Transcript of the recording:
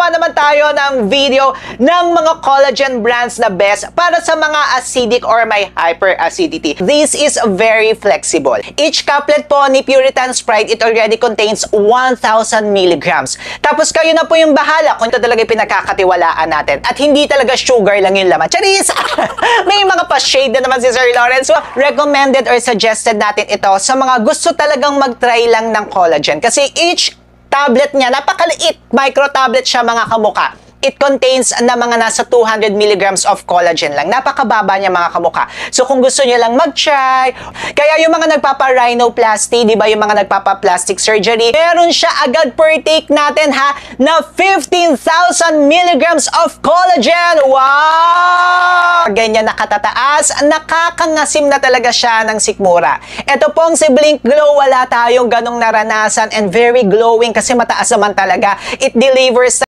gagawa naman tayo ng video ng mga collagen brands na best para sa mga acidic or may hyperacidity. This is very flexible. Each caplet po ni Puritan Sprite, it already contains 1,000 milligrams. Tapos kayo na po yung bahala kung ito talaga pinagkakatiwalaan natin. At hindi talaga sugar lang yung laman. Charis! May mga pa-shade na naman si Sir Lawrence. So, recommended or suggested natin ito sa mga gusto talagang mag-try lang ng collagen. Kasi each tablet niya, napakaliit. Micro tablet siya mga kamuka. It contains na mga nasa 200 milligrams of collagen lang. Napakababa niya mga kamuka. So kung gusto niyo lang mag-try, kaya yung mga nagpapa-rhinoplasty, di ba yung mga nagpapa-plastic surgery, meron siya agad per take natin ha, na 15,000 milligrams of collagen. Wow! Ganyan nakatataas, nakakangasim na talaga siya ng sikmura. Ito pong si Blink Glow, wala tayong ganong naranasan and very glowing kasi mataas naman talaga. It delivers